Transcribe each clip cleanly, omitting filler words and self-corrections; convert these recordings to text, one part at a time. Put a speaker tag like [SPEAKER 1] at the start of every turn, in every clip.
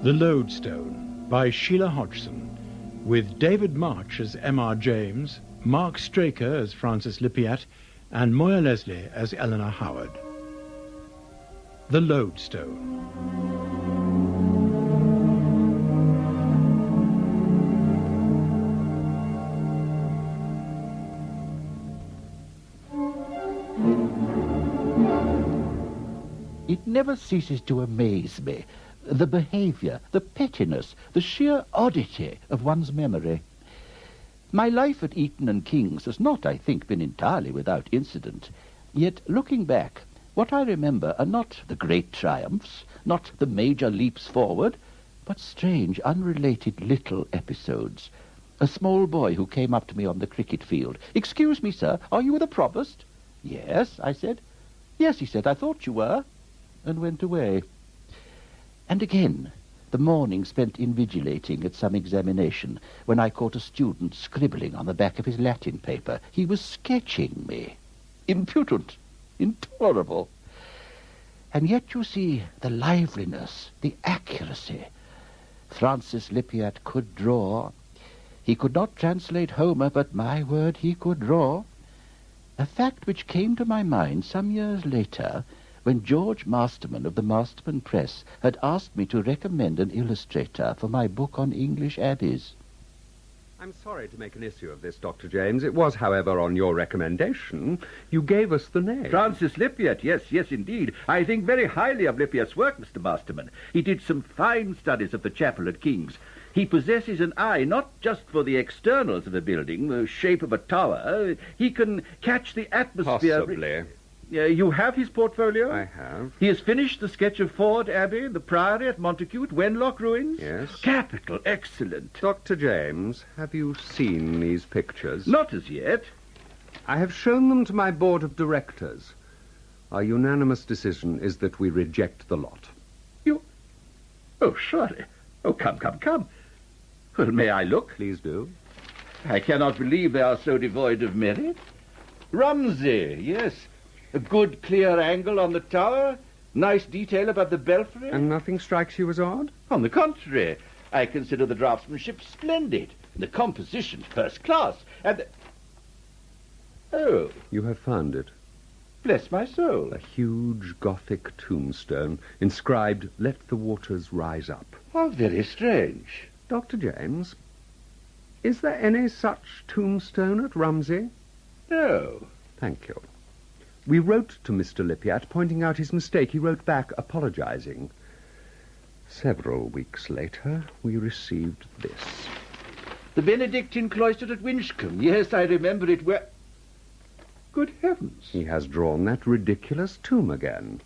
[SPEAKER 1] The Lodestone by Sheila Hodgson, with David March as M.R. James, Mark Straker as Francis Lippiat, and Moir Leslie as Eleanor Howard. The Lodestone.
[SPEAKER 2] It never ceases to amaze me, the behaviour, the pettiness, the sheer oddity of one's memory. My life at Eton and King's has not, I think, been entirely without incident. Yet, looking back, what I remember are not the great triumphs, not the major leaps forward, but strange, unrelated little episodes. A small boy who came up to me on the cricket field. "Excuse me, sir, are you the provost?" "Yes," I said. "Yes," he said, "I thought you were," and went away. And again, the morning spent invigilating at some examination, when I caught a student scribbling on the back of his Latin paper. He was sketching me. Impudent, intolerable. And yet, you see, the liveliness, the accuracy. Francis Lippiat could draw. He could not translate Homer, but my word, he could draw. A fact which came to my mind some years later, when George Masterman of the Masterman Press had asked me to recommend an illustrator for my book on English abbeys.
[SPEAKER 3] I'm sorry to make an issue of this, Dr. James. It was, however, on your recommendation. You gave us the name.
[SPEAKER 4] Francis Lippiat, yes, indeed. I think very highly of Lippiat's work, Mr. Masterman. He did some fine studies of the chapel at King's. He possesses an eye not just for the externals of a building, the shape of a tower. He can catch the atmosphere...
[SPEAKER 3] Possibly.
[SPEAKER 4] You have his portfolio?
[SPEAKER 3] I have.
[SPEAKER 4] He has finished the sketch of Ford Abbey, the Priory at Montacute, Wenlock Ruins?
[SPEAKER 3] Yes.
[SPEAKER 4] Capital, excellent.
[SPEAKER 3] Dr. James, have you seen these pictures?
[SPEAKER 4] Not as yet.
[SPEAKER 3] I have shown them to my board of directors. Our unanimous decision is that we reject the lot.
[SPEAKER 4] You... Oh, surely. Oh, come. Well, may I look?
[SPEAKER 3] Please do.
[SPEAKER 4] I cannot believe they are so devoid of merit. Rumsey, yes. A good, clear angle on the tower. Nice detail about the belfry.
[SPEAKER 3] And nothing strikes you as odd?
[SPEAKER 4] On the contrary, I consider the draftsmanship splendid. The composition first class. And the... Oh.
[SPEAKER 3] You have found it.
[SPEAKER 4] Bless my soul.
[SPEAKER 3] A huge Gothic tombstone inscribed, "Let the waters rise up."
[SPEAKER 4] How very strange.
[SPEAKER 3] Dr. James, is there any such tombstone at Rumsey?
[SPEAKER 4] No.
[SPEAKER 3] Thank you. We wrote to Mr. Lippiat, pointing out his mistake. He wrote back, apologizing. Several weeks later, we received this.
[SPEAKER 4] The Benedictine cloister at Winchcombe. Yes, I remember it well. Good heavens.
[SPEAKER 3] He has drawn that ridiculous tomb again.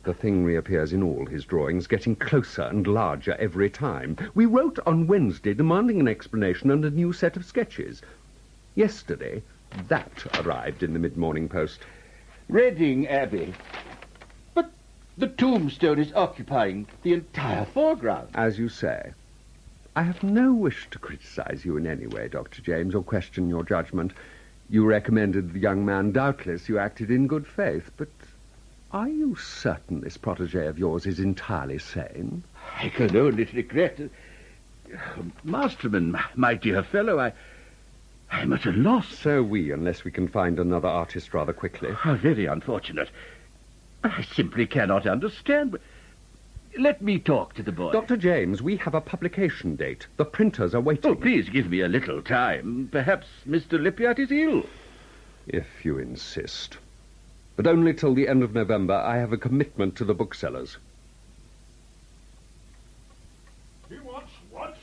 [SPEAKER 3] The thing reappears in all his drawings, getting closer and larger every time. We wrote on Wednesday, demanding an explanation and a new set of sketches. Yesterday, that arrived in the mid-morning post.
[SPEAKER 4] Reading Abbey. But the tombstone is occupying the entire foreground.
[SPEAKER 3] As you say. I have no wish to criticize you in any way, Dr. James, or question your judgment. You recommended the young man. Doubtless you acted in good faith, but are you certain this protégé of yours is entirely sane?
[SPEAKER 4] I can only regret... Masterman, my dear fellow, I'm at a loss.
[SPEAKER 3] So we, unless we can find another artist rather quickly.
[SPEAKER 4] How very unfortunate. I simply cannot understand. Let me talk to the boy.
[SPEAKER 3] Dr. James, we have a publication date. The printers are waiting.
[SPEAKER 4] Oh, please give me a little time. Perhaps Mr. Lippiat is ill.
[SPEAKER 3] If you insist. But only till the end of November. I have a commitment to the booksellers.
[SPEAKER 5] He wants what?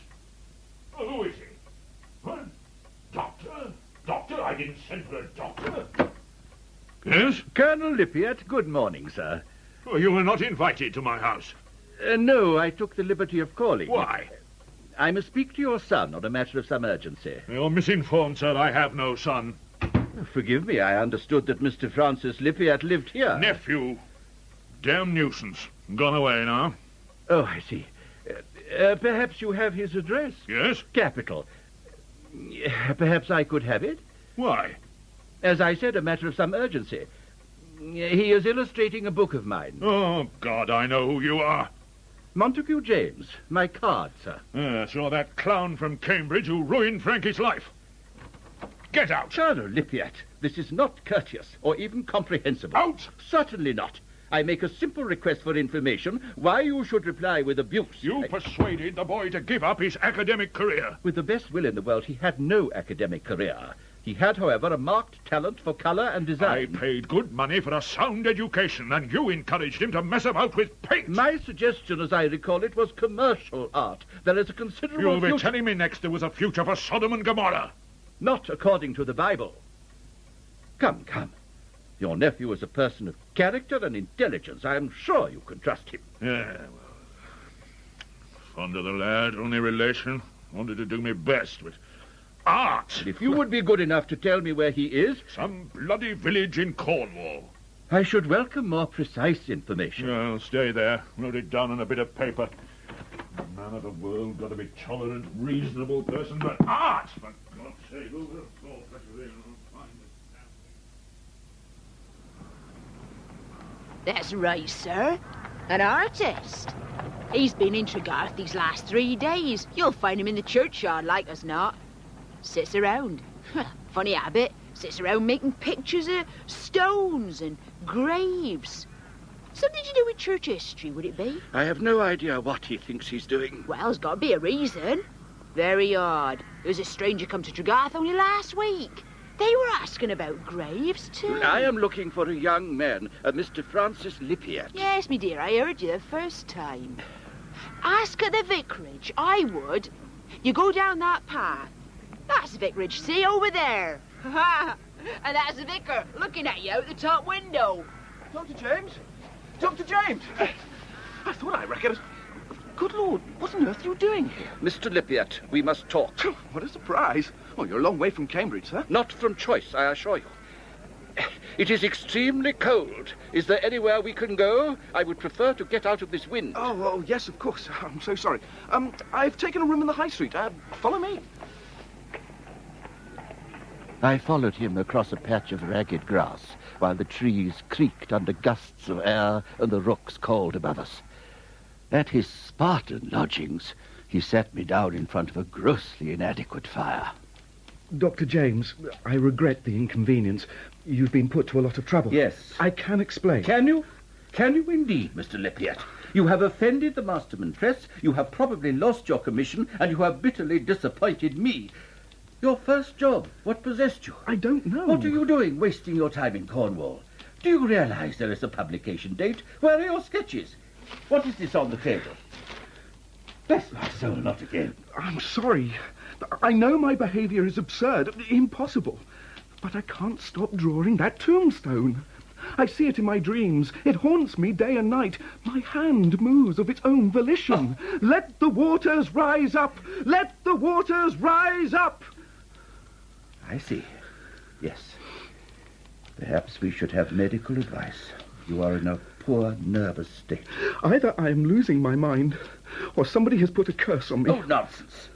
[SPEAKER 5] Who is he? What? Doctor? I didn't send for a doctor. Yes?
[SPEAKER 4] Colonel Lippiat, good morning, sir.
[SPEAKER 5] Oh, you were not invited to my house.
[SPEAKER 4] No, I took the liberty of calling.
[SPEAKER 5] Why?
[SPEAKER 4] I must speak to your son on a matter of some urgency.
[SPEAKER 5] You're misinformed, sir. I have no son.
[SPEAKER 4] Forgive me, I understood that Mr. Francis Lippiat lived here.
[SPEAKER 5] Nephew. Damn nuisance. Gone away now.
[SPEAKER 4] Oh, I see. Perhaps you have his address?
[SPEAKER 5] Yes?
[SPEAKER 4] Capital. Perhaps I could have it?
[SPEAKER 5] Why?
[SPEAKER 4] As I said, a matter of some urgency. He is illustrating a book of mine.
[SPEAKER 5] Oh, God, I know who you are.
[SPEAKER 4] Montague James. My card, sir.
[SPEAKER 5] So that clown from Cambridge who ruined Frankie's life. Get out!
[SPEAKER 4] Colonel Lippiat, this is not courteous or even comprehensible.
[SPEAKER 5] Out!
[SPEAKER 4] Certainly not. I make a simple request for information why you should reply with abuse.
[SPEAKER 5] You persuaded the boy to give up his academic career.
[SPEAKER 4] With the best will in the world, he had no academic career. He had, however, a marked talent for colour and design.
[SPEAKER 5] I paid good money for a sound education, and you encouraged him to mess about with paint.
[SPEAKER 4] My suggestion, as I recall it, was commercial art. There is a considerable
[SPEAKER 5] You'll be
[SPEAKER 4] future...
[SPEAKER 5] telling me next there was a future for Sodom and Gomorrah.
[SPEAKER 4] Not according to the Bible. Come, come. Your nephew is a person of character and intelligence. I am sure you can trust him.
[SPEAKER 5] Yeah, well, fond of the lad, only relation. Wanted to do me best, but art!
[SPEAKER 4] And if you would be good enough to tell me where he is...
[SPEAKER 5] Some bloody village in Cornwall.
[SPEAKER 4] I should welcome more precise information.
[SPEAKER 5] I'll stay there. Wrote it down on a bit of paper. A man of the world, got to be tolerant, reasonable person, but art! For God's sake, who would have thought that was in?
[SPEAKER 6] That's right, sir. An artist. He's been in Tregarth these last 3 days. You'll find him in the churchyard, like as not. Sits around. Funny habit. Sits around making pictures of stones and graves. Something to do with church history, would it be?
[SPEAKER 4] I have no idea what he thinks he's doing.
[SPEAKER 6] Well, there's got to be a reason. Very odd. There was a stranger come to Tregarth only last week. They were asking about graves, too.
[SPEAKER 4] I am looking for a young man, a Mr. Francis Lippiat.
[SPEAKER 6] Yes, me dear, I heard you the first time. Ask at the vicarage, I would. You go down that path. That's the vicarage, see, over there. And that's the vicar looking at you out the top window.
[SPEAKER 7] Dr. James? Dr. James! I thought I reckoned... Good Lord, what on earth are you doing here?
[SPEAKER 4] Mr. Lippiat, we must talk.
[SPEAKER 7] What a surprise. Oh, you're a long way from Cambridge, sir.
[SPEAKER 4] Not from choice, I assure you. It is extremely cold. Is there anywhere we can go? I would prefer to get out of this wind.
[SPEAKER 7] Oh, yes, of course. I'm so sorry. I've taken a room in the High Street. Follow me.
[SPEAKER 2] I followed him across a patch of ragged grass, while the trees creaked under gusts of air and the rooks called above us. At his Spartan lodgings, he sat me down in front of a grossly inadequate fire.
[SPEAKER 7] Dr. James, I regret the inconvenience. You've been put to a lot of trouble.
[SPEAKER 4] Yes.
[SPEAKER 7] I can explain.
[SPEAKER 4] Can you? Can you indeed, Mr. Lippiat? You have offended the Masterman press, you have probably lost your commission, and you have bitterly disappointed me. Your first job, what possessed you?
[SPEAKER 7] I don't know.
[SPEAKER 4] What are you doing, wasting your time in Cornwall? Do you realize there is a publication date? Where are your sketches? What is this on the table? Bless my soul, not again.
[SPEAKER 7] I'm sorry. I know my behaviour is absurd, impossible. But I can't stop drawing that tombstone. I see it in my dreams. It haunts me day and night. My hand moves of its own volition. Oh. Let the waters rise up! Let the waters rise up!
[SPEAKER 4] I see. Yes. Perhaps we should have medical advice. You are in a poor, nervous state.
[SPEAKER 7] Either I am losing my mind, or somebody has put a curse on me.
[SPEAKER 4] Oh, nonsense.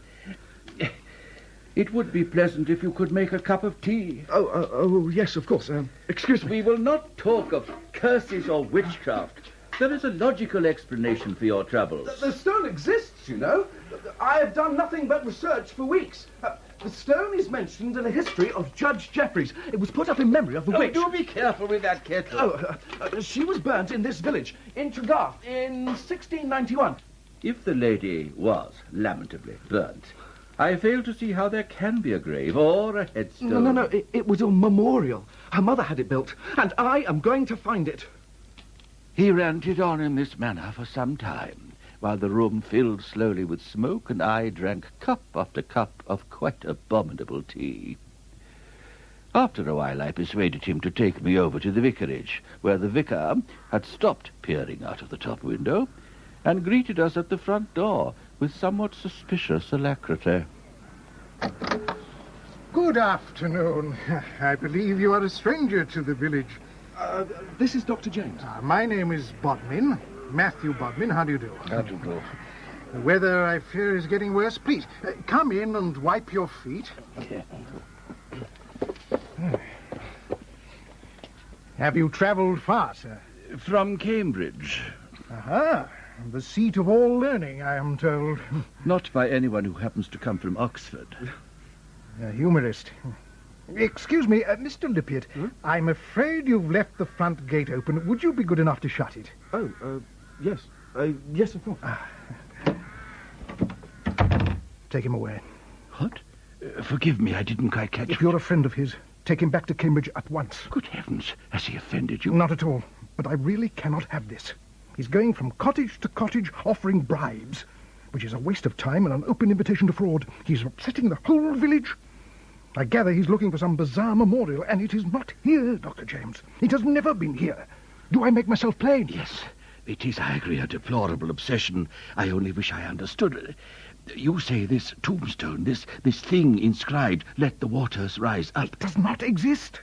[SPEAKER 4] It would be pleasant if you could make a cup of tea.
[SPEAKER 7] Oh, yes, of course. Excuse me.
[SPEAKER 4] We will not talk of curses or witchcraft. There is a logical explanation for your troubles.
[SPEAKER 7] The stone exists, you know. I have done nothing but research for weeks. The stone is mentioned in a history of Judge Jeffreys. It was put up in memory of the witch.
[SPEAKER 4] Do be careful with that kettle.
[SPEAKER 7] She was burnt in this village, in Tregarth, in 1691.
[SPEAKER 4] If the lady was lamentably burnt, I fail to see how there can be a grave or a headstone.
[SPEAKER 7] No. It was a memorial. Her mother had it built, and I am going to find it.
[SPEAKER 2] He ranted on in this manner for some time, while the room filled slowly with smoke, and I drank cup after cup of quite abominable tea. After a while I persuaded him to take me over to the vicarage, where the vicar had stopped peering out of the top window and greeted us at the front door with somewhat suspicious alacrity.
[SPEAKER 8] Good afternoon. I believe you are a stranger to the village.
[SPEAKER 7] This is Dr. James.
[SPEAKER 8] My name is Bodmin. Matthew Bodmin. How do you do?
[SPEAKER 4] How do you do?
[SPEAKER 8] The weather, I fear, is getting worse. Please, come in and wipe your feet. Have you travelled far, sir?
[SPEAKER 4] From Cambridge.
[SPEAKER 8] Aha. The seat of all learning, I am told.
[SPEAKER 4] Not by anyone who happens to come from Oxford.
[SPEAKER 8] A humorist. Excuse me, Mr. Lippiat. I'm afraid you've left the front gate open. Would you be good enough to shut it?
[SPEAKER 7] Oh, yes. Yes, of course.
[SPEAKER 8] Take him away.
[SPEAKER 2] What? Forgive me, I didn't quite catch...
[SPEAKER 8] If you're a friend of his, take him back to Cambridge at once.
[SPEAKER 2] Good heavens, has he offended you?
[SPEAKER 8] Not at all. But I really cannot have this. He's going from cottage to cottage offering bribes, which is a waste of time and an open invitation to fraud. He's upsetting the whole village. I gather he's looking for some bizarre memorial, and it is not here, Dr. James. It has never been here. Do I make myself plain?
[SPEAKER 2] Yes, it is, I agree, a deplorable obsession. I only wish I understood. You say this tombstone, this thing inscribed, let the waters rise up.
[SPEAKER 8] It does not exist.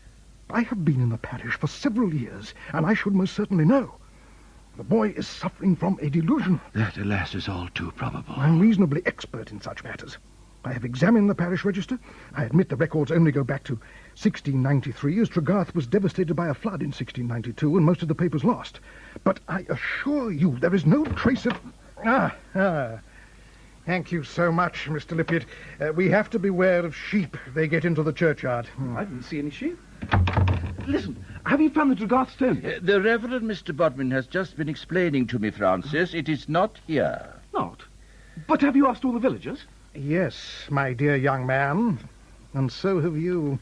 [SPEAKER 8] I have been in the parish for several years, and I should most certainly know. The boy is suffering from a delusion.
[SPEAKER 2] That, alas, is all too probable.
[SPEAKER 8] I'm reasonably expert in such matters. I have examined the parish register. I admit the records only go back to 1693, as Tregarth was devastated by a flood in 1692, and most of the papers lost. But I assure you there is no trace of... Thank you so much, Mr. Lippiat. We have to beware of sheep. They get into the churchyard.
[SPEAKER 7] I didn't see any sheep. Listen, have you found the Tregarth stone?
[SPEAKER 2] The Reverend Mr. Bodmin has just been explaining to me, Francis. It is not here.
[SPEAKER 7] Not? But have you asked all the villagers?
[SPEAKER 8] Yes, my dear young man. And so have you.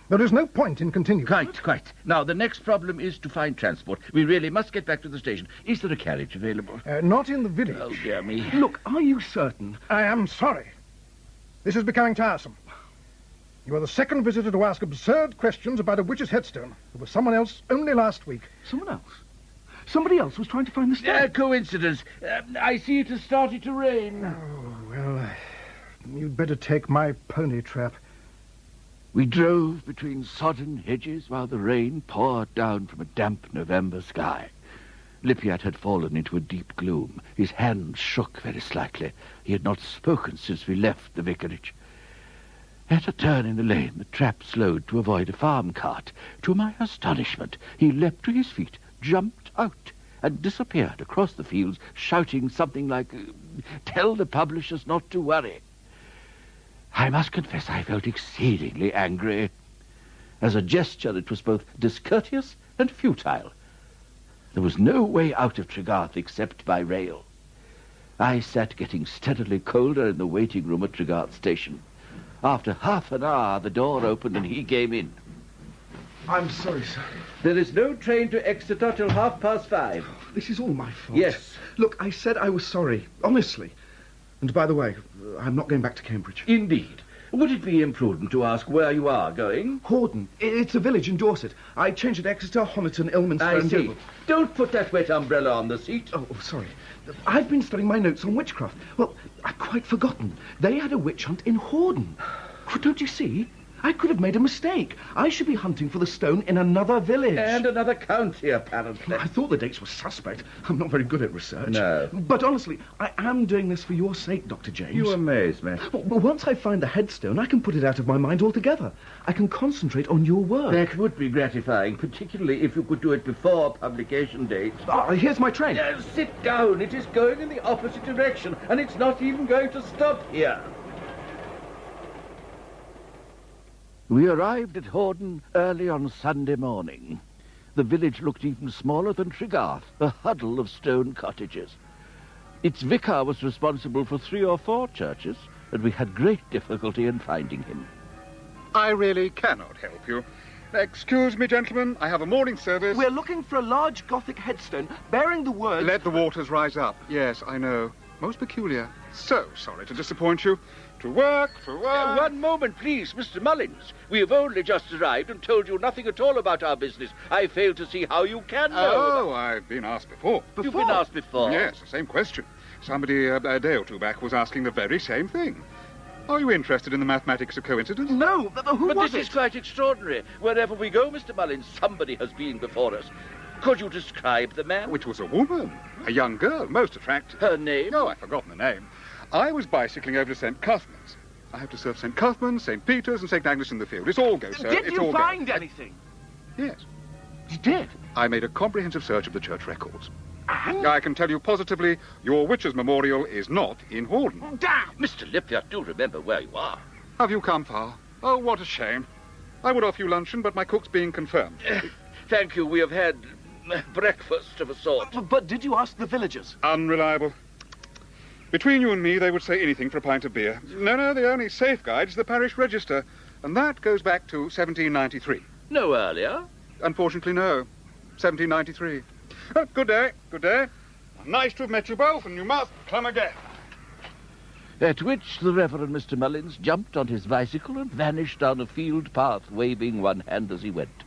[SPEAKER 8] There is no point in continuing.
[SPEAKER 2] Quite. Now, the next problem is to find transport. We really must get back to the station. Is there a carriage available?
[SPEAKER 8] Not in the village.
[SPEAKER 2] Oh, dear me.
[SPEAKER 7] Look, are you certain?
[SPEAKER 8] I am sorry. This is becoming tiresome. You are the second visitor to ask absurd questions about a witch's headstone. There was someone else only last week.
[SPEAKER 7] Someone else? Somebody else was trying to find the stone?
[SPEAKER 2] Coincidence. I see it has started to rain.
[SPEAKER 8] Oh, well, you'd better take my pony trap.
[SPEAKER 2] We drove between sodden hedges while the rain poured down from a damp November sky. Lippiat had fallen into a deep gloom. His hands shook very slightly. He had not spoken since we left the vicarage. At a turn in the lane, the trap slowed to avoid a farm cart. To my astonishment, he leapt to his feet, jumped out, and disappeared across the fields, shouting something like, "Tell the publishers not to worry." I must confess I felt exceedingly angry. As a gesture, it was both discourteous and futile. There was no way out of Tregarth except by rail. I sat getting steadily colder in the waiting room at Tregarth Station. After half an hour, the door opened and he came in.
[SPEAKER 7] I'm sorry, sir.
[SPEAKER 4] There is no train to Exeter till 5:30.
[SPEAKER 7] This is all my fault.
[SPEAKER 4] Yes.
[SPEAKER 7] Look, I said I was sorry, honestly. And by the way, I'm not going back to Cambridge.
[SPEAKER 4] Indeed. Would it be imprudent to ask where you are going?
[SPEAKER 7] Horden. It's a village in Dorset. I changed at Exeter, Honiton, Ilminster,
[SPEAKER 4] I
[SPEAKER 7] and
[SPEAKER 4] see.
[SPEAKER 7] Dover.
[SPEAKER 4] Don't put that wet umbrella on the seat.
[SPEAKER 7] Oh, sorry. I've been studying my notes on witchcraft. Well, I'd quite forgotten. They had a witch hunt in Horden. Don't you see? I could have made a mistake. I should be hunting for the stone in another village.
[SPEAKER 4] And another county, apparently.
[SPEAKER 7] I thought the dates were suspect. I'm not very good at research.
[SPEAKER 4] No.
[SPEAKER 7] But honestly, I am doing this for your sake, Dr. James.
[SPEAKER 4] You amaze me.
[SPEAKER 7] Well, once I find the headstone, I can put it out of my mind altogether. I can concentrate on your work.
[SPEAKER 4] That would be gratifying, particularly if you could do it before publication date.
[SPEAKER 7] Here's my train.
[SPEAKER 4] Sit down. It is going in the opposite direction, and it's not even going to stop here.
[SPEAKER 2] We arrived at Horden early on Sunday morning. The village looked even smaller than Tregarth, a huddle of stone cottages. Its vicar was responsible for 3 or 4 churches, and we had great difficulty in finding him.
[SPEAKER 9] I really cannot help you. Excuse me, gentlemen, I have a morning service.
[SPEAKER 7] We're looking for a large Gothic headstone bearing the words...
[SPEAKER 9] Let the waters rise up. Yes, I know. Most peculiar. So sorry to disappoint you. To work, to work...
[SPEAKER 2] One moment, please, Mr. Mullins. We have only just arrived and told you nothing at all about our business. I fail to see how you can know.
[SPEAKER 9] Oh, I've been asked before.
[SPEAKER 2] You've been asked before?
[SPEAKER 9] Yes, the same question. Somebody a day or two back was asking the very same thing. Are you interested in the mathematics of coincidence?
[SPEAKER 7] No, but who was it?
[SPEAKER 2] But this is quite extraordinary. Wherever we go, Mr. Mullins, somebody has been before us. Could you describe the man?
[SPEAKER 9] Which was a woman. A young girl, most attractive.
[SPEAKER 2] Her name?
[SPEAKER 9] Oh, I've forgotten the name. I was bicycling over to St. Cuthman's. I have to serve St. Cuthman's, St. Peter's, and St. Agnes in the field. It's all go, sir.
[SPEAKER 7] Did
[SPEAKER 9] it's
[SPEAKER 7] you
[SPEAKER 9] all
[SPEAKER 7] find
[SPEAKER 9] go.
[SPEAKER 7] anything?
[SPEAKER 9] Yes.
[SPEAKER 7] You did?
[SPEAKER 9] I made a comprehensive search of the church records.
[SPEAKER 7] And?
[SPEAKER 9] I can tell you positively, your witch's memorial is not in Horden.
[SPEAKER 7] Damn!
[SPEAKER 4] Mr. Lippiat, do remember where you are.
[SPEAKER 9] Have you come far? Oh, what a shame. I would offer you luncheon, but my cook's being confirmed.
[SPEAKER 4] Thank you, we have had breakfast of a sort.
[SPEAKER 7] But did you ask the villagers?
[SPEAKER 9] Unreliable. Between you and me, they would say anything for a pint of beer. No, the only safeguide's the parish register, and that goes back to 1793.
[SPEAKER 4] No earlier?
[SPEAKER 9] Unfortunately, no. 1793. Oh, good day, good day. Nice to have met you both, and you must come again.
[SPEAKER 2] At which the Reverend Mr. Mullins jumped on his bicycle and vanished down a field path, waving one hand as he went.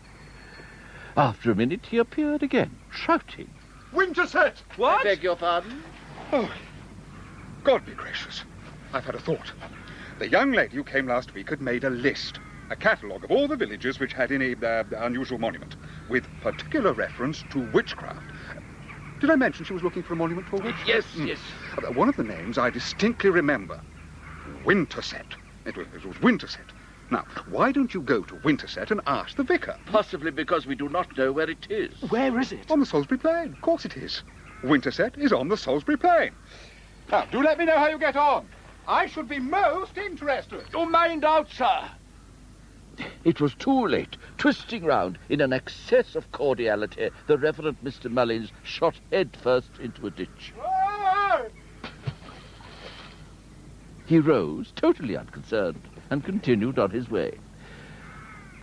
[SPEAKER 2] After a minute, he appeared again, shouting.
[SPEAKER 9] Winterset!
[SPEAKER 4] What? I beg your pardon?
[SPEAKER 9] Oh, God be gracious. I've had a thought. The young lady who came last week had made a list, a catalogue of all the villages which had any unusual monument, with particular reference to witchcraft. Did I mention she was looking for a monument for witch?
[SPEAKER 4] Yes, yes.
[SPEAKER 9] One of the names I distinctly remember. Winterset. It was Winterset. Now, why don't you go to Winterset and ask the vicar?
[SPEAKER 4] Possibly because we do not know where it is.
[SPEAKER 7] Where is it?
[SPEAKER 9] On the Salisbury Plain. Of course it is. Winterset is on the Salisbury Plain. Now, do let me know how you get on. I should be most interested.
[SPEAKER 4] Oh, mind out, sir.
[SPEAKER 2] It was too late. Twisting round in an excess of cordiality, the Reverend Mr. Mullins shot headfirst into a ditch. He rose, totally unconcerned, and continued on his way.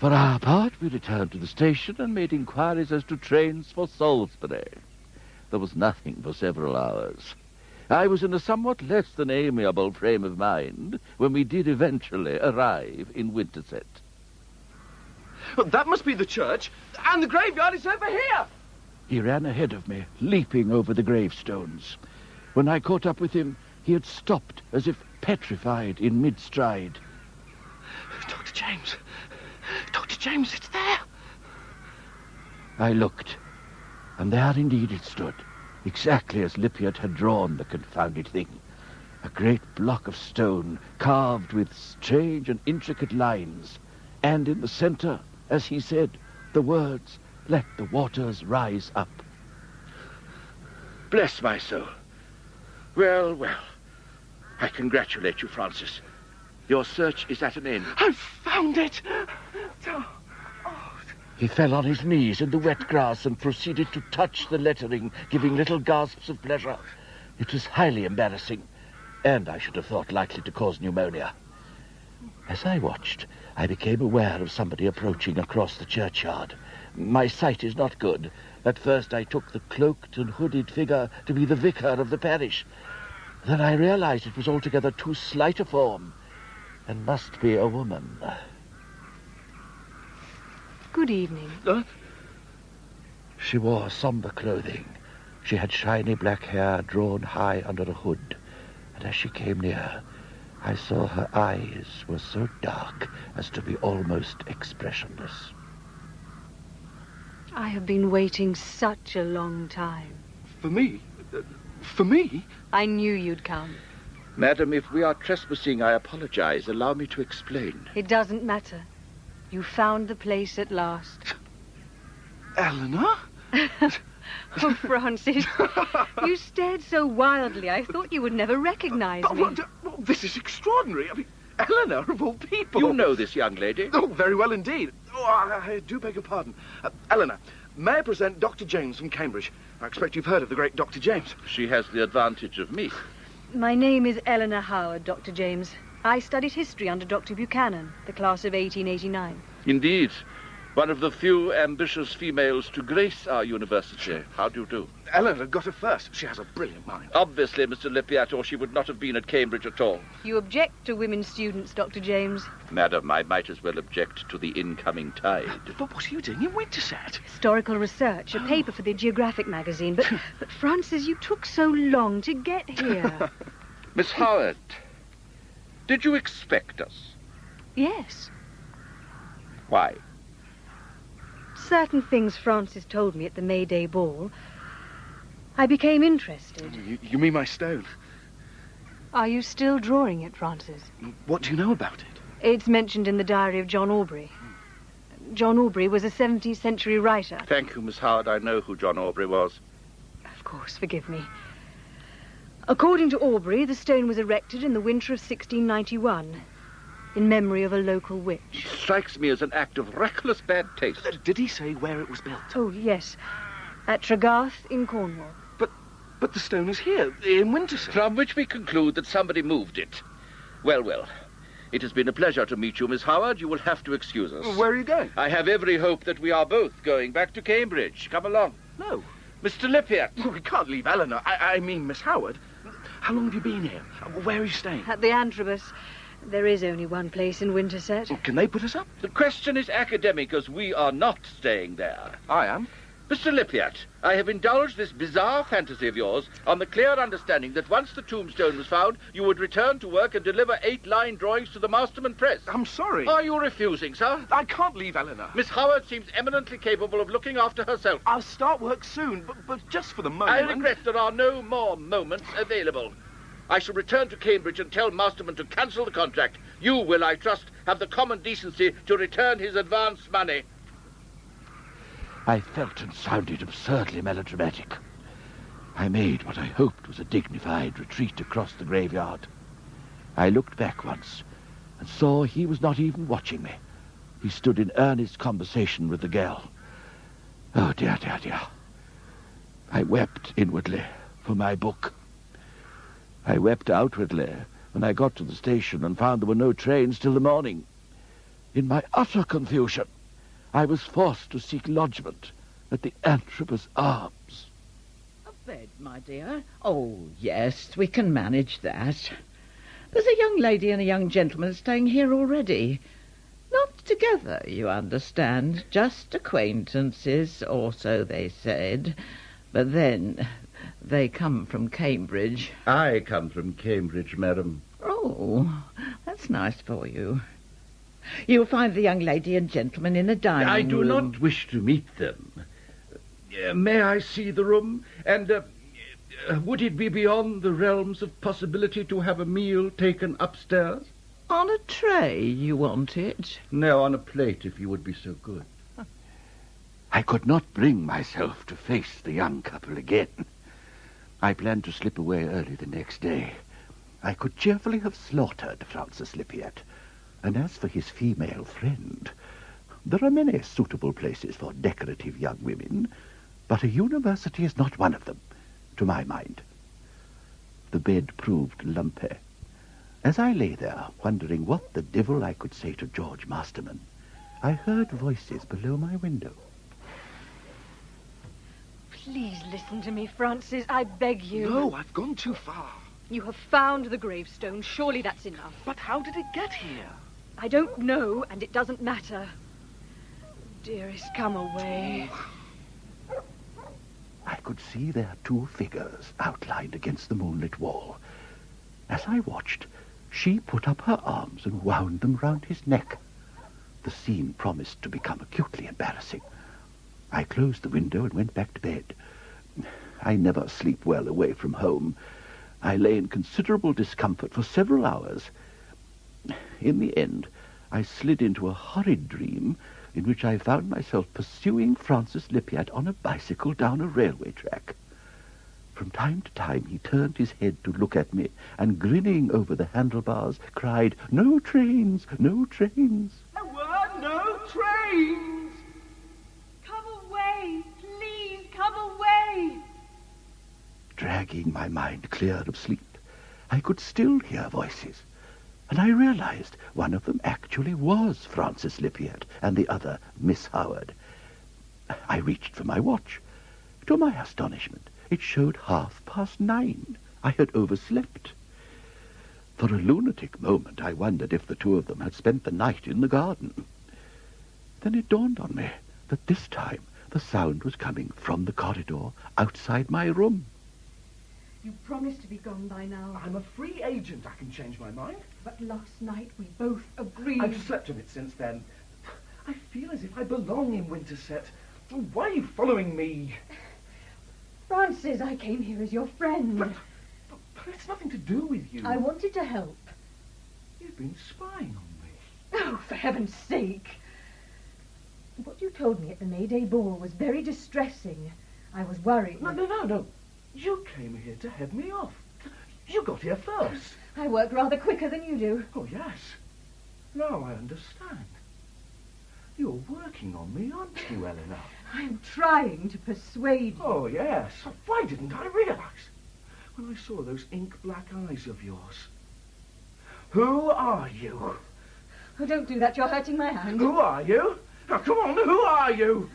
[SPEAKER 2] For our part, we returned to the station and made inquiries as to trains for Salisbury. There was nothing for several hours. I was in a somewhat less than amiable frame of mind when we did eventually arrive in Winterset.
[SPEAKER 7] Well, that must be the church, and the graveyard is over here.
[SPEAKER 2] He ran ahead of me, leaping over the gravestones. When I caught up with him, he had stopped as if petrified in mid-stride.
[SPEAKER 7] Dr. James, it's there.
[SPEAKER 2] I looked, and there indeed it stood, exactly as Lippiat had drawn the confounded thing. A great block of stone, carved with strange and intricate lines, and in the centre, as he said, the words, "Let the waters rise up."
[SPEAKER 4] Bless my soul. Well, I congratulate you, Francis. Your search is at an end.
[SPEAKER 7] I've found it.
[SPEAKER 2] He fell on his knees in the wet grass and proceeded to touch the lettering, giving little gasps of pleasure. It was highly embarrassing, and I should have thought likely to cause pneumonia. As I watched, I became aware of somebody approaching across the churchyard. My sight is not good. At first I took the cloaked and hooded figure to be the vicar of the parish. Then I realized it was altogether too slight a form, and must be a woman.
[SPEAKER 10] Good evening.
[SPEAKER 2] She wore somber clothing. She had shiny black hair drawn high under a hood, and as she came near, I saw her eyes were so dark as to be almost expressionless.
[SPEAKER 10] I have been waiting such a long time.
[SPEAKER 7] For me? For me?
[SPEAKER 10] I knew you'd come.
[SPEAKER 4] Madam, if we are trespassing, I apologize. Allow me to explain.
[SPEAKER 10] It doesn't matter. You found the place at last.
[SPEAKER 7] Eleanor?
[SPEAKER 10] Oh, Francis, you stared so wildly, I thought you would never recognize me.
[SPEAKER 7] Well, this is extraordinary. I mean, Eleanor, of all people.
[SPEAKER 4] You know this young lady?
[SPEAKER 7] Oh, very well indeed. Oh, I do beg your pardon. Eleanor, may I present Dr. James from Cambridge? I expect you've heard of the great Dr. James.
[SPEAKER 4] She has the advantage of me.
[SPEAKER 10] My name is Eleanor Howard, Dr. James. I studied history under Dr. Buchanan, the class of 1889.
[SPEAKER 4] Indeed. One of the few ambitious females to grace our university. How do you do?
[SPEAKER 7] Eleanor got her first. She has a brilliant mind.
[SPEAKER 4] Obviously, Mr. Lippiat, or she would not have been at Cambridge at all.
[SPEAKER 10] You object to women students, Dr. James?
[SPEAKER 4] Madam, I might as well object to the incoming tide.
[SPEAKER 7] But what are you doing in Winterset?
[SPEAKER 10] Historical research, a paper for the Geographic magazine. But Francis, you took so long to get here.
[SPEAKER 4] Miss Howard, did you expect us?
[SPEAKER 10] Yes.
[SPEAKER 4] Why?
[SPEAKER 10] Certain things Francis told me at the May Day ball. I became interested.
[SPEAKER 7] You mean my stone?
[SPEAKER 10] Are you still drawing it, Francis?
[SPEAKER 7] What do you know about it?
[SPEAKER 10] It's mentioned in the diary of John Aubrey. John Aubrey was a 17th century writer.
[SPEAKER 4] Thank you, Miss Howard. I know who John Aubrey was.
[SPEAKER 7] Of
[SPEAKER 10] of course, forgive me. According to Aubrey, the stone was erected in the winter of 1691, in memory of a local witch.
[SPEAKER 4] Strikes me as an act of reckless bad taste.
[SPEAKER 7] Did he say where it was built?
[SPEAKER 10] Oh, yes, at Tregarth in Cornwall.
[SPEAKER 7] But the stone is here, in Winterset.
[SPEAKER 4] From which we conclude that somebody moved it. Well, well. It has been a pleasure to meet you, Miss Howard. You will have to excuse us.
[SPEAKER 7] Where are you going?
[SPEAKER 4] I have every hope that we are both going back to Cambridge. Come along.
[SPEAKER 7] No.
[SPEAKER 4] Mr. Lippiat.
[SPEAKER 7] Well, we can't leave Eleanor. I mean, Miss Howard. How long have you been here? Where are you staying?
[SPEAKER 10] At the Antrobus. There is only one place in Winterset.
[SPEAKER 7] Well, can they put us up?
[SPEAKER 4] The question is academic, as we are not staying there.
[SPEAKER 7] I am.
[SPEAKER 4] Mr. Lippiat, I have indulged this bizarre fantasy of yours on the clear understanding that once the tombstone was found, you would return to work and deliver 8-line drawings to the Masterman press.
[SPEAKER 7] I'm sorry.
[SPEAKER 4] Are you refusing, sir?
[SPEAKER 7] I can't leave Eleanor.
[SPEAKER 4] Miss Howard seems eminently capable of looking after herself.
[SPEAKER 7] I'll start work soon, but just for the moment.
[SPEAKER 4] I regret there are no more moments available. I shall return to Cambridge and tell Masterman to cancel the contract. You will, I trust, have the common decency to return his advance money.
[SPEAKER 2] I felt and sounded absurdly melodramatic. I made what I hoped was a dignified retreat across the graveyard. I looked back once and saw he was not even watching me. He stood in earnest conversation with the girl. Oh, dear, dear, dear. I wept inwardly for my book. I wept outwardly when I got to the station and found there were no trains till the morning. In my utter confusion, I was forced to seek lodgment at the Antrobus Arms.
[SPEAKER 11] A bed, my dear? Oh, yes, we can manage that. There's a young lady and a young gentleman staying here already. Not together, you understand. Just acquaintances, or so they said. But then, they come from Cambridge.
[SPEAKER 12] I come from Cambridge, madam.
[SPEAKER 11] Oh, that's nice for you. You'll find the young lady and gentleman in a dining room.
[SPEAKER 12] I do not wish to meet them. May I see the room? And would it be beyond the realms of possibility to have a meal taken upstairs?
[SPEAKER 11] On a tray, you want it?
[SPEAKER 12] No, on a plate, if you would be so good.
[SPEAKER 2] I could not bring myself to face the young couple again. I planned to slip away early the next day. I could cheerfully have slaughtered Francis Lippiat. And as for his female friend, there are many suitable places for decorative young women, but a university is not one of them, to my mind. The bed proved lumpy. As I lay there, wondering what the devil I could say to George Masterman, I heard voices below my window.
[SPEAKER 10] Please listen to me, Francis. I beg you.
[SPEAKER 7] No, I've gone too far.
[SPEAKER 10] You have found the gravestone. Surely that's enough.
[SPEAKER 7] But how did it get here?
[SPEAKER 10] I don't know, and it doesn't matter. Dearest, come away.
[SPEAKER 2] I could see their two figures outlined against the moonlit wall. As I watched, she put up her arms and wound them round his neck. The scene promised to become acutely embarrassing. I closed the window and went back to bed. I never sleep well away from home. I lay in considerable discomfort for several hours. In the end, I slid into a horrid dream in which I found myself pursuing Francis Lippiat on a bicycle down a railway track. From time to time he turned his head to look at me and, grinning over the handlebars, cried, "No trains, no trains."
[SPEAKER 7] There were no trains!
[SPEAKER 10] Come away! Please, come away!
[SPEAKER 2] Dragging my mind clear of sleep, I could still hear voices. And I realized one of them actually was Francis Lippiat and the other Miss Howard. I reached for my watch. To my astonishment, it showed 9:30. I had overslept. For a lunatic moment, I wondered if the two of them had spent the night in the garden. Then it dawned on me that this time the sound was coming from the corridor outside my room.
[SPEAKER 10] You promised to be gone by now.
[SPEAKER 7] I'm a free agent. I can change my mind.
[SPEAKER 10] But last night we both agreed.
[SPEAKER 7] I've slept a bit since then. I feel as if I belong in Winterset. Why are you following me?
[SPEAKER 10] Francis, I came here as your friend.
[SPEAKER 7] But it's nothing to do with you.
[SPEAKER 10] I wanted to help.
[SPEAKER 7] You've been spying on me.
[SPEAKER 10] Oh, for heaven's sake. What you told me at the May Day ball was very distressing. I was worried.
[SPEAKER 7] No. You came here to head me off. You got here first.
[SPEAKER 10] I work rather quicker than you do.
[SPEAKER 7] Oh, yes. Now I understand. You're working on me, aren't you, Eleanor?
[SPEAKER 10] I'm trying to persuade you.
[SPEAKER 7] Oh, yes. Why didn't I realise? When I saw those ink-black eyes of yours. Who are you?
[SPEAKER 10] Oh, don't do that. You're hurting my hand.
[SPEAKER 7] Who are you? Now, come on, who are you?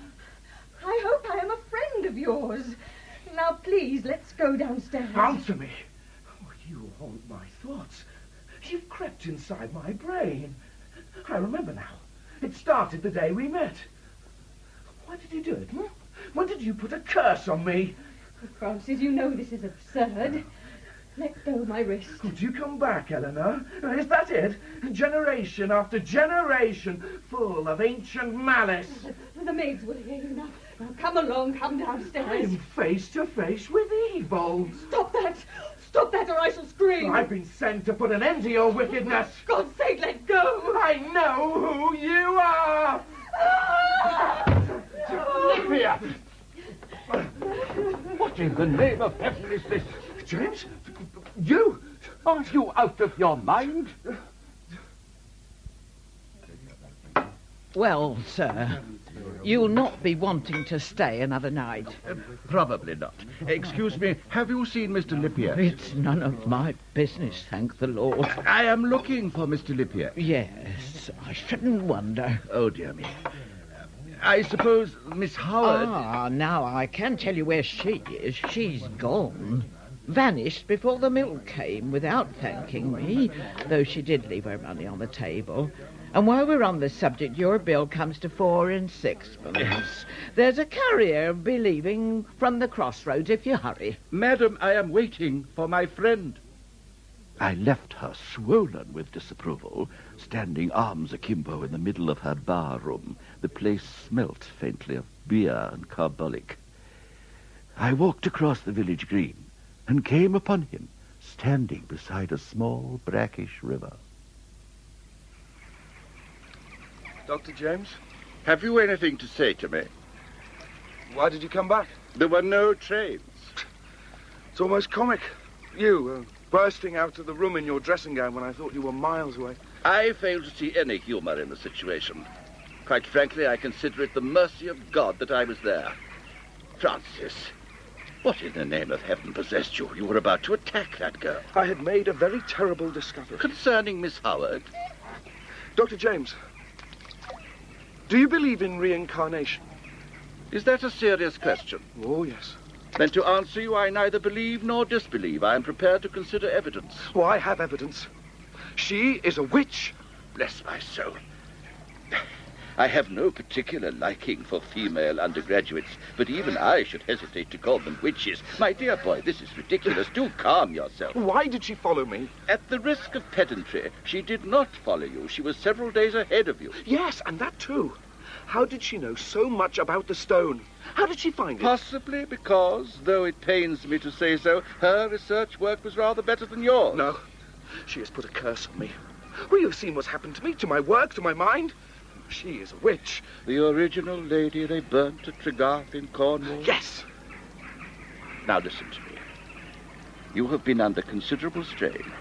[SPEAKER 10] I hope I am a friend of yours. Now, please, let's go downstairs.
[SPEAKER 7] Answer me. Oh, you haunt my thoughts. You've crept inside my brain. I remember now. It started the day we met. Why did you do it, hmm? When did you put a curse on me?
[SPEAKER 10] Francis, you know this is absurd. Let go of my wrist.
[SPEAKER 7] Would you come back, Eleanor? Is that it? Generation after generation, full of ancient malice.
[SPEAKER 10] The maids will hear you now. Now, come along, come downstairs.
[SPEAKER 7] I'm face to face with evil.
[SPEAKER 10] Stop that! Stop that, or I shall scream.
[SPEAKER 7] I've been sent to put an end to your wickedness.
[SPEAKER 10] For God's sake, let go.
[SPEAKER 7] I know who you are.
[SPEAKER 12] Lippiat! What in the name of heaven is this?
[SPEAKER 7] James? You?
[SPEAKER 12] Aren't you out of your mind?
[SPEAKER 11] Well, sir, you'll not be wanting to stay another night.
[SPEAKER 12] Probably not. Excuse me, have you seen Mr. Lippiat?
[SPEAKER 11] It's none of my business, thank the Lord.
[SPEAKER 12] I am looking for Mr. Lippiat.
[SPEAKER 11] Yes, I shouldn't wonder.
[SPEAKER 12] Oh, dear me. I suppose Miss Howard...
[SPEAKER 11] Ah, now I can tell you where she is. She's gone. Vanished before the milk came without thanking me, though she did leave her money on the table. And while we're on the subject, your bill comes to 4 and 6pence. There's a carrier be leaving from the crossroads if you hurry.
[SPEAKER 12] Madam, I am waiting for my friend.
[SPEAKER 2] I left her swollen with disapproval, standing arms akimbo in the middle of her bar room. The place smelt faintly of beer and carbolic. I walked across the village green and came upon him standing beside a small brackish river.
[SPEAKER 9] Dr. James, have you anything to say to me? Why did you come back? There were no trains. It's almost comic. You, bursting out of the room in your dressing gown when I thought you were miles away.
[SPEAKER 4] I fail to see any humour in the situation. Quite frankly, I consider it the mercy of God that I was there. Francis, what in the name of heaven possessed you? You were about to attack that girl.
[SPEAKER 9] I had made a very terrible discovery.
[SPEAKER 4] Concerning Miss Howard?
[SPEAKER 9] Dr. James, do you believe in reincarnation?
[SPEAKER 4] Is that a serious question?
[SPEAKER 9] Oh, yes.
[SPEAKER 4] Then to answer you, I neither believe nor disbelieve. I am prepared to consider evidence.
[SPEAKER 9] Oh, I have evidence. She is a witch.
[SPEAKER 4] Bless my soul. I have no particular liking for female undergraduates, but even I should hesitate to call them witches. My dear boy, this is ridiculous. Do calm yourself.
[SPEAKER 9] Why did she follow me?
[SPEAKER 4] At the risk of pedantry, she did not follow you. She was several days ahead of you.
[SPEAKER 9] Yes, and that too. How did she know so much about the stone? How did she find it?
[SPEAKER 4] Possibly because, though it pains me to say so, her research work was rather better than yours.
[SPEAKER 9] No. She has put a curse on me. Well, you've seen what's happened to me, to my work, to my mind. She is a witch.
[SPEAKER 4] The original lady they burnt at Tregarth in Cornwall?
[SPEAKER 9] Yes.
[SPEAKER 4] Now listen to me. You have been under considerable strain.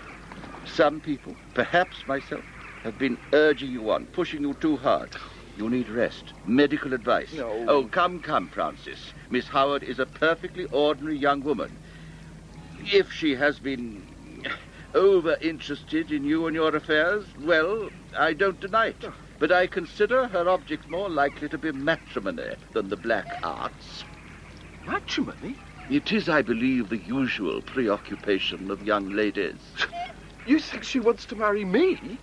[SPEAKER 4] Some people, perhaps myself, have been urging you on, pushing you too hard. You need rest, medical advice.
[SPEAKER 9] No.
[SPEAKER 4] Oh, come, Francis. Miss Howard is a perfectly ordinary young woman. If she has been over-interested in you and your affairs, well, I don't deny it. But I consider her object more likely to be matrimony than the black arts.
[SPEAKER 9] Matrimony?
[SPEAKER 4] It is, I believe, the usual preoccupation of young ladies.
[SPEAKER 9] You think she wants to marry me?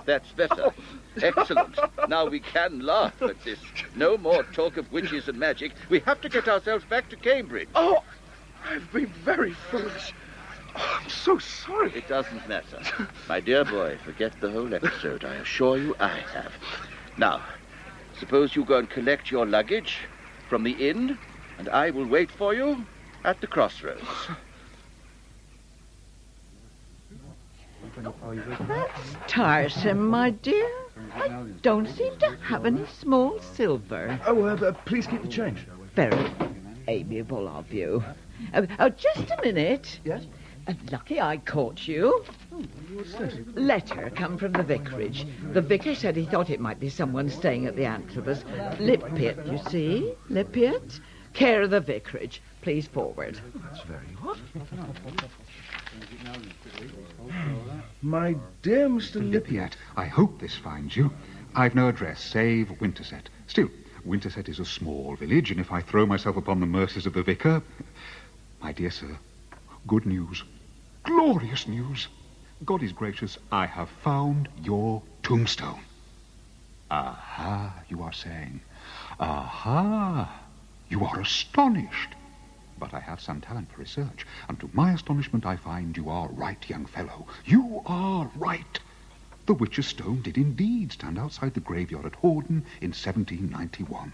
[SPEAKER 4] That's better. Excellent. Now we can laugh at this. No more talk of witches and magic. We have to get ourselves back to Cambridge.
[SPEAKER 9] Oh, I've been very foolish. Oh, I'm so sorry.
[SPEAKER 4] It doesn't matter. My dear boy, forget the whole episode. I assure you I have. Now, suppose you go and collect your luggage from the inn, and I will wait for you at the crossroads.
[SPEAKER 11] That's tiresome, my dear. I don't seem to have any small silver.
[SPEAKER 8] Oh, please keep the change.
[SPEAKER 11] Very amiable of you. Oh, just a minute.
[SPEAKER 7] Yes?
[SPEAKER 11] Lucky I caught you.
[SPEAKER 7] What's this?
[SPEAKER 11] Letter come from the vicarage. The vicar said he thought it might be someone staying at the Antrobus. Lippiat, you see? Lippiat? Care of the vicarage. Please forward.
[SPEAKER 7] That's very odd. My dear Mr.
[SPEAKER 9] Lippiat, I hope this finds you. I've no address, save Winterset. Still, Winterset is a small village, and if I throw myself upon the mercies of the vicar... My dear sir, good news. Glorious news. God is gracious, I have found your tombstone. Aha, you are saying. Aha, you are astonished. But I have some talent for research, and to my astonishment I find you are right, young fellow. You are right. The Witch's Stone did indeed stand outside the graveyard at Horden in 1791.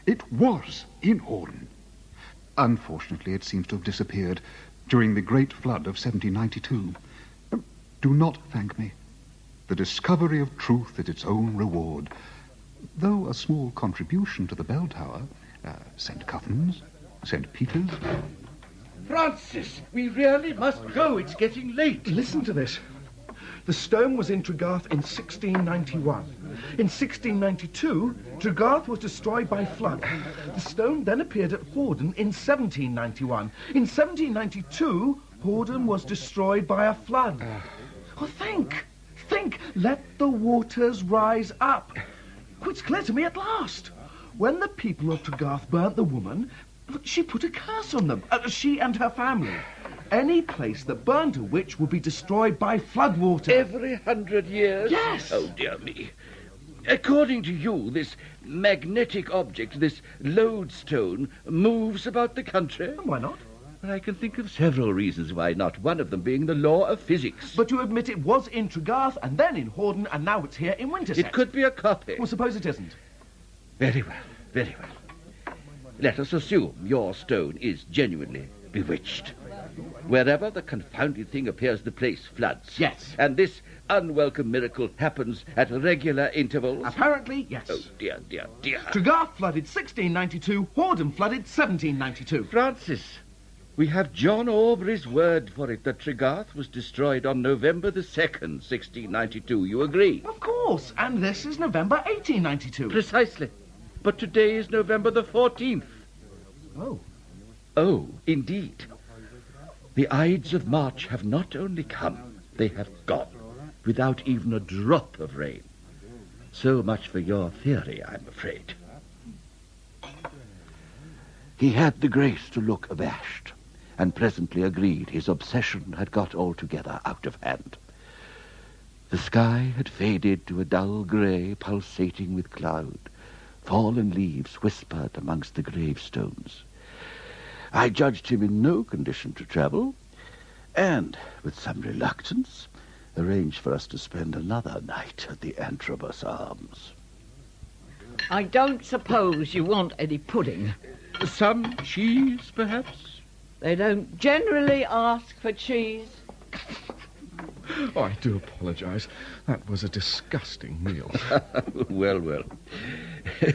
[SPEAKER 9] It was in Horden. Unfortunately, it seems to have disappeared during the Great Flood of 1792. Do not thank me. The discovery of truth is its own reward. Though a small contribution to the bell tower, St. Cuthman's, St. Peter's...
[SPEAKER 12] Francis, we really must go. It's getting late.
[SPEAKER 7] Listen to this. The stone was in Tregarth in 1691. In 1692, Tregarth was destroyed by flood. The stone then appeared at Horden in 1791. In 1792, Horden was destroyed by a flood. Oh, think! Let the waters rise up. Oh, it's clear to me at last. When the people of Tregarth burnt the woman, she put a curse on them, she and her family. Any place that burned a witch would be destroyed by floodwater.
[SPEAKER 12] Every 100 years?
[SPEAKER 7] Yes.
[SPEAKER 12] Oh, dear me. According to you, this magnetic object, this lodestone, moves about the country?
[SPEAKER 7] Why not?
[SPEAKER 4] Well, I can think of several reasons why not, one of them being the law of physics.
[SPEAKER 7] But you admit it was in Tregarth, and then in Horden, and now it's here in Winterset.
[SPEAKER 4] It could be a copy.
[SPEAKER 7] Well, suppose it isn't.
[SPEAKER 4] Very well, very well. Let us assume your stone is genuinely bewitched. Wherever the confounded thing appears, the place floods.
[SPEAKER 7] Yes.
[SPEAKER 4] And this unwelcome miracle happens at regular intervals?
[SPEAKER 7] Apparently, yes.
[SPEAKER 4] Oh, dear, dear, dear.
[SPEAKER 7] Tregarth flooded 1692, Horden flooded 1792.
[SPEAKER 4] Francis, we have John Aubrey's word for it that Tregarth was destroyed on November the 2nd, 1692. You agree?
[SPEAKER 7] Of course, and this is November 1892.
[SPEAKER 4] Precisely. But today is November the 14th.
[SPEAKER 7] Oh.
[SPEAKER 4] Oh, indeed. The Ides of March have not only come, they have gone, without even a drop of rain. So much for your theory, I'm afraid.
[SPEAKER 2] He had the grace to look abashed, and presently agreed his obsession had got altogether out of hand. The sky had faded to a dull grey pulsating with cloud. Fallen leaves whispered amongst the gravestones. I judged him in no condition to travel, and, with some reluctance, arranged for us to spend another night at the Antrobus Arms.
[SPEAKER 11] I don't suppose you want any pudding.
[SPEAKER 12] Some cheese, perhaps?
[SPEAKER 11] They don't generally ask for cheese.
[SPEAKER 7] Oh, I do apologise. That was a disgusting meal.
[SPEAKER 4] Well, well.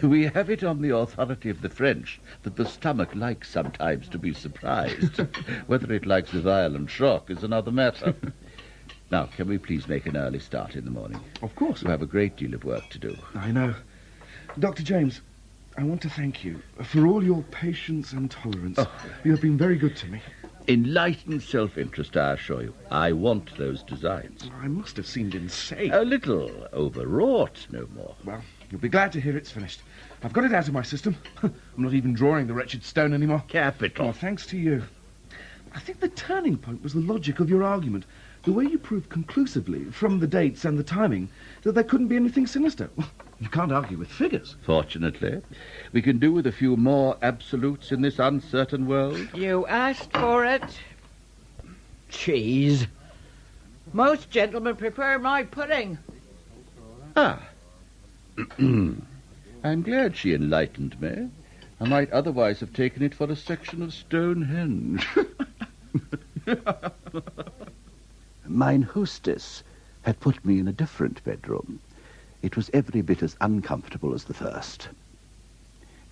[SPEAKER 4] We have it on the authority of the French that the stomach likes sometimes to be surprised. Whether it likes a violent shock is another matter. Now, can we please make an early start in the morning?
[SPEAKER 7] Of course.
[SPEAKER 4] We have a great deal of work to do.
[SPEAKER 7] I know. Dr. James, I want to thank you for all your patience and tolerance.
[SPEAKER 4] Oh.
[SPEAKER 7] You have been very good to me.
[SPEAKER 4] Enlightened self-interest, I assure you. I want those designs.
[SPEAKER 7] I must have seemed insane.
[SPEAKER 4] A little overwrought, no more.
[SPEAKER 7] Well, you'll be glad to hear it's finished. I've got it out of my system. I'm not even drawing the wretched stone anymore.
[SPEAKER 4] Capital.
[SPEAKER 7] Well, thanks to you. I think the turning point was the logic of your argument. The way you proved conclusively, from the dates and the timing, that there couldn't be anything sinister. Well, you can't argue with figures.
[SPEAKER 4] Fortunately, we can do with a few more absolutes in this uncertain world.
[SPEAKER 11] You asked for it. Cheese. Most gentlemen prefer my pudding.
[SPEAKER 4] Ah. I'm glad she enlightened me. I might otherwise have taken it for a section of Stonehenge.
[SPEAKER 2] Mine hostess had put me in a different bedroom. It was every bit as uncomfortable as the first.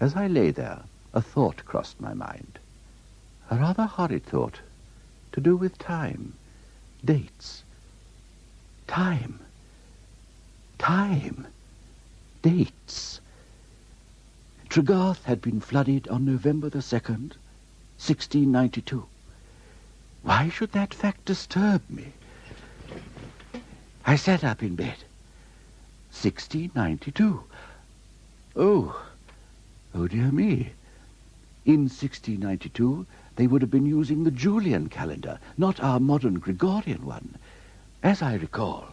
[SPEAKER 2] As I lay there, a thought crossed my mind. A rather horrid thought, to do with time, dates. Time, dates. Tregarth had been flooded on November the 2nd, 1692. Why should that fact disturb me? I sat up in bed. 1692. Oh dear me. In 1692, they would have been using the Julian calendar, not our modern Gregorian one. As I recall,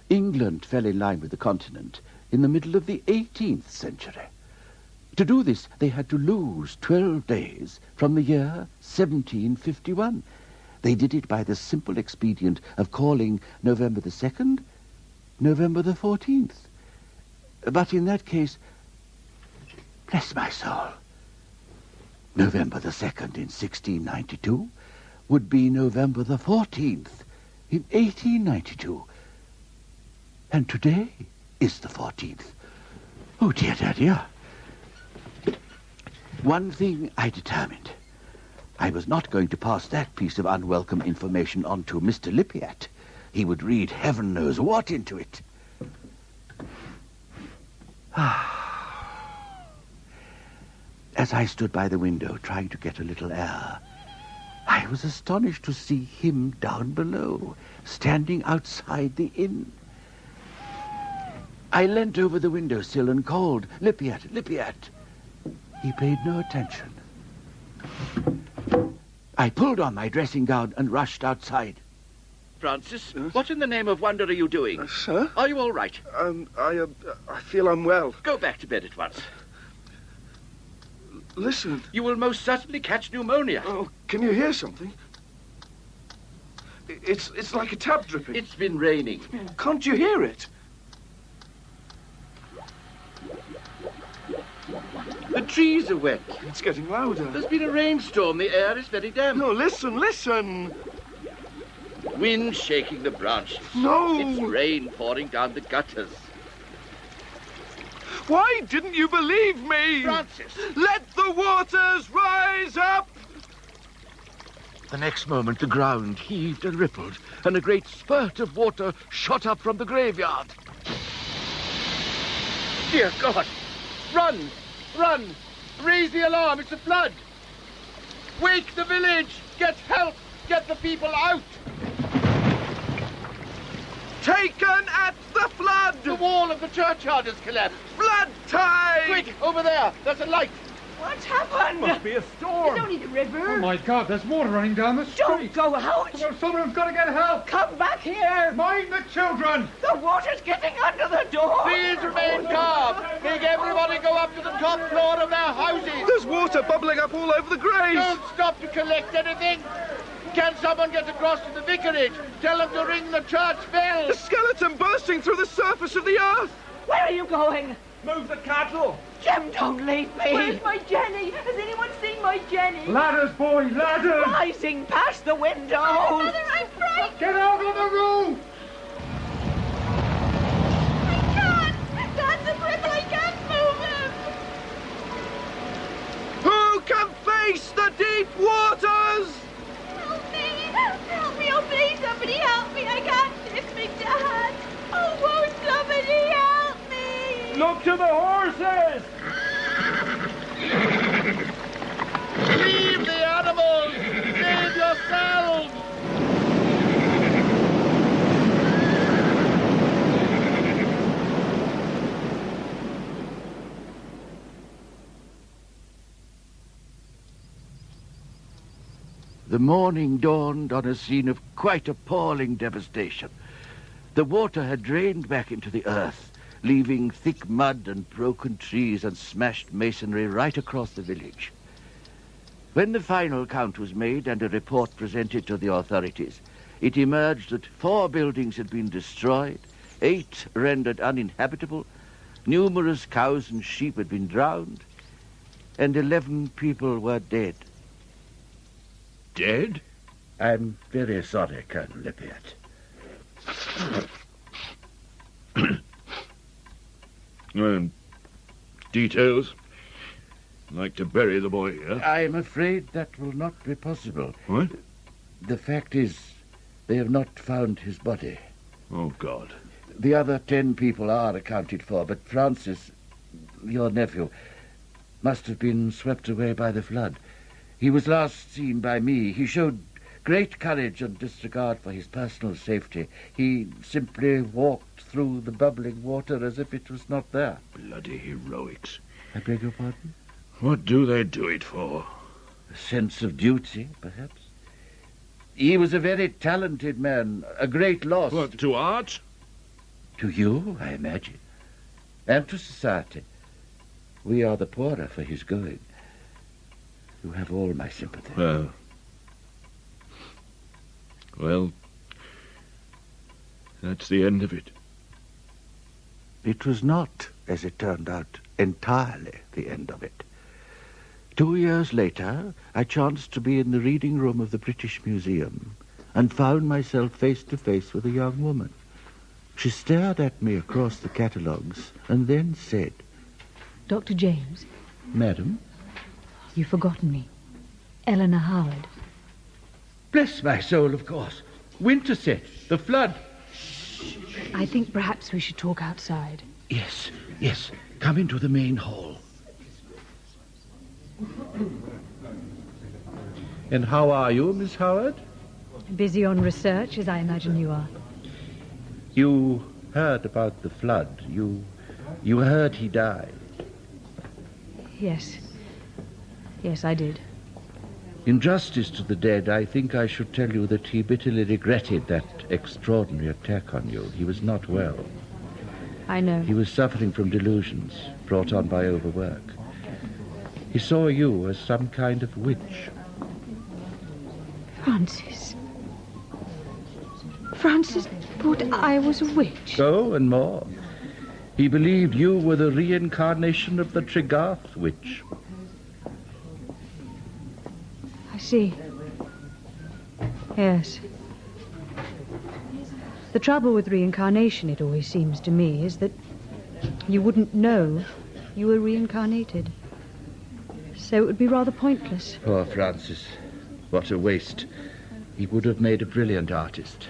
[SPEAKER 2] England fell in line with the continent in the middle of the 18th century. To do this, they had to lose 12 days from the year 1751. They did it by the simple expedient of calling November the 2nd November the 14th. But in that case, bless my soul, November the 2nd in 1692 would be November the 14th in 1892. And today is the 14th. Oh, dear, dear, dear. One thing I determined. I was not going to pass that piece of unwelcome information on to Mr. Lippiat. He would read heaven knows what into it. As I stood by the window trying to get a little air, I was astonished to see him down below, standing outside the inn. I leant over the windowsill and called, "Lippiat, Lippiat." He paid no attention. I pulled on my dressing gown and rushed outside.
[SPEAKER 4] Francis, what in the name of wonder are you doing?
[SPEAKER 7] Sir?
[SPEAKER 4] Are you all right?
[SPEAKER 7] I feel unwell.
[SPEAKER 4] Go back to bed at once.
[SPEAKER 7] Listen.
[SPEAKER 4] You will most certainly catch pneumonia.
[SPEAKER 7] Oh, can you hear something? It's like a tap dripping.
[SPEAKER 4] It's been raining.
[SPEAKER 7] Can't you hear it?
[SPEAKER 4] The trees are wet.
[SPEAKER 7] It's getting louder.
[SPEAKER 4] There's been a rainstorm. The air is very damp.
[SPEAKER 7] No, listen.
[SPEAKER 4] Wind shaking the branches.
[SPEAKER 7] No.
[SPEAKER 4] It's rain pouring down the gutters.
[SPEAKER 7] Why didn't you believe me?
[SPEAKER 4] Francis!
[SPEAKER 7] Let the waters rise up!
[SPEAKER 2] The next moment, the ground heaved and rippled, and a great spurt of water shot up from the graveyard.
[SPEAKER 4] Dear God! Run! Run! Raise the alarm! It's a flood! Wake the village! Get help! Get the people out!
[SPEAKER 7] Taken at the flood!
[SPEAKER 4] The wall of the churchyard has collapsed!
[SPEAKER 7] Flood tide!
[SPEAKER 4] Quick! Over there! There's a light!
[SPEAKER 6] What's happened?
[SPEAKER 5] Must be a storm.
[SPEAKER 6] It's only the river.
[SPEAKER 5] Oh, my God, there's water running down the street.
[SPEAKER 6] Don't go out.
[SPEAKER 5] Well, someone's got to get help.
[SPEAKER 6] Come back here.
[SPEAKER 5] Mind the children.
[SPEAKER 6] The water's getting under the door.
[SPEAKER 4] Please remain calm. Make everybody go up to the top floor of their houses.
[SPEAKER 7] There's water bubbling up all over the graves.
[SPEAKER 4] Don't stop to collect anything. Can someone get across to the vicarage? Tell them to ring the church bell.
[SPEAKER 7] A skeleton bursting through the surface of the earth.
[SPEAKER 6] Where are you going?
[SPEAKER 5] Move the cattle.
[SPEAKER 6] Jem, don't leave me.
[SPEAKER 10] Where's my Jenny? Has anyone seen my Jenny?
[SPEAKER 5] Ladders, boy, ladders.
[SPEAKER 6] Rising past the window.
[SPEAKER 10] Oh, Mother, I'm frightened.
[SPEAKER 5] Get out of the roof.
[SPEAKER 10] I can't. That's a cripple. I can't move him.
[SPEAKER 7] Who can face the deep waters?
[SPEAKER 10] Help me. Help me. Oh, please, somebody help me. I can't lift me, Dad. Oh, won't somebody help me?
[SPEAKER 5] Look to the horses.
[SPEAKER 4] Leave the animals. Save yourselves.
[SPEAKER 2] The morning dawned on a scene of quite appalling devastation. The water had drained back into the earth, leaving thick mud and broken trees and smashed masonry right across the village. When the final count was made and a report presented to the authorities, it emerged that 4 buildings had been destroyed, 8 rendered uninhabitable, numerous cows and sheep had been drowned, and 11 people were dead.
[SPEAKER 12] Dead?
[SPEAKER 4] I'm very sorry, Colonel Lippiat.
[SPEAKER 12] Details?
[SPEAKER 5] like to bury the boy here.
[SPEAKER 12] I'm afraid that will not be possible.
[SPEAKER 5] What?
[SPEAKER 12] The fact is, they have not found his body.
[SPEAKER 5] Oh, God.
[SPEAKER 12] The other 10 people are accounted for, but Francis, your nephew, must have been swept away by the flood. He was last seen by me. He showed great courage and disregard for his personal safety. He simply walked through the bubbling water as if it was not there.
[SPEAKER 5] Bloody heroics.
[SPEAKER 12] I beg your pardon?
[SPEAKER 5] What do they do it for?
[SPEAKER 12] A sense of duty, perhaps. He was a very talented man, a great loss.
[SPEAKER 5] What, to art?
[SPEAKER 12] To you, I imagine, and to society. We are the poorer for his going. You have all my sympathy.
[SPEAKER 5] Well, that's the end of it.
[SPEAKER 2] It was not, as it turned out, entirely the end of it. 2 years later, I chanced to be in the reading room of the British Museum and found myself face to face with a young woman. She stared at me across the catalogues and then said,
[SPEAKER 10] Dr. James,
[SPEAKER 2] Madam?
[SPEAKER 10] you've forgotten me. Eleanor Howard.
[SPEAKER 12] Bless my soul, of course. Winterset, the flood.
[SPEAKER 10] I think perhaps we should talk outside.
[SPEAKER 12] Yes, yes. Come into the main hall. And how are you, Miss Howard?
[SPEAKER 10] Busy on research, as I imagine you are.
[SPEAKER 12] You heard about the flood. You heard he died.
[SPEAKER 10] Yes. Yes, I did.
[SPEAKER 12] In justice to the dead, I think I should tell you that he bitterly regretted that extraordinary attack on you. He was not well.
[SPEAKER 10] I know.
[SPEAKER 12] He was suffering from delusions brought on by overwork. He saw you as some kind of witch.
[SPEAKER 10] Francis. Francis thought I was a witch.
[SPEAKER 12] So and more. He believed you were the reincarnation of the Tregarth witch.
[SPEAKER 10] I see. Yes. The trouble with reincarnation, it always seems to me, is that you wouldn't know you were reincarnated. So it would be rather pointless.
[SPEAKER 12] Poor Francis. What a waste. He would have made a brilliant artist.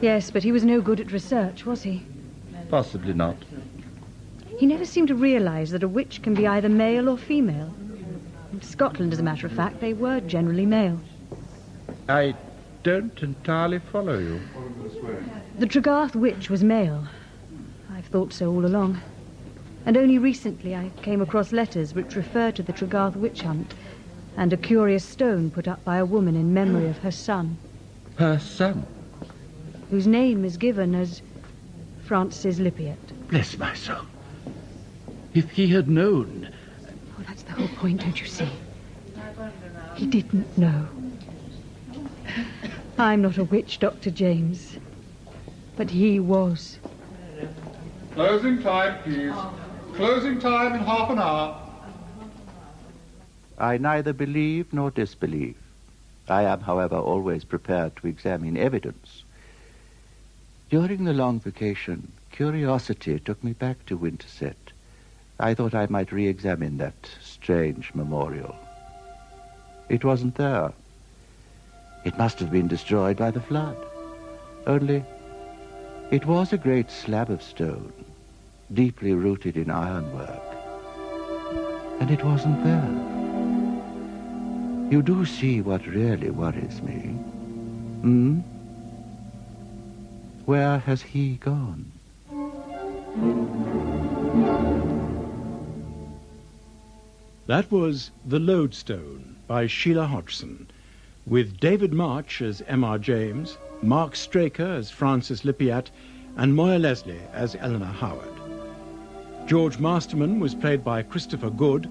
[SPEAKER 10] Yes, but he was no good at research, was he?
[SPEAKER 12] Possibly not.
[SPEAKER 10] He never seemed to realize that a witch can be either male or female. In Scotland, as a matter of fact, they were generally male.
[SPEAKER 12] I don't entirely follow you.
[SPEAKER 10] The Tregarth witch was male. I've thought so all along. And only recently I came across letters which refer to the Tregarth witch hunt and a curious stone put up by a woman in memory of her son.
[SPEAKER 12] Her son?
[SPEAKER 10] Whose name is given as Francis Lippiat.
[SPEAKER 12] Bless my soul. If he had known...
[SPEAKER 10] Oh, that's the whole point, don't you see? He didn't know. I'm not a witch, Dr. James. But he was.
[SPEAKER 9] Closing time, please. Closing time in half an hour.
[SPEAKER 2] I neither believe nor disbelieve. I am, however, always prepared to examine evidence. During the long vacation, curiosity took me back to Winterset. I thought I might re-examine that strange memorial. It wasn't there. It must have been destroyed by the flood. Only, it was a great slab of stone, deeply rooted in ironwork. And it wasn't there. You do see what really worries me. Where has he gone?
[SPEAKER 1] That was The Lodestone by Sheila Hodgson, with David March as M.R. James, Mark Straker as Francis Lippiat, and Moir Leslie as Eleanor Howard. George Masterman was played by Christopher Good,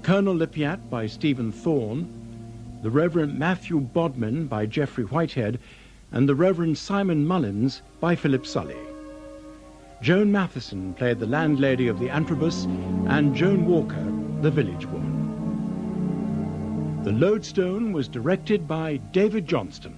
[SPEAKER 1] Colonel Lippiat by Stephen Thorne, the Reverend Matthew Bodmin by Geoffrey Whitehead, and the Reverend Simon Mullins by Philip Sully. Joan Matheson played the landlady of the Antrobus, and Joan Walker, the village woman. The Lodestone was directed by David Johnston.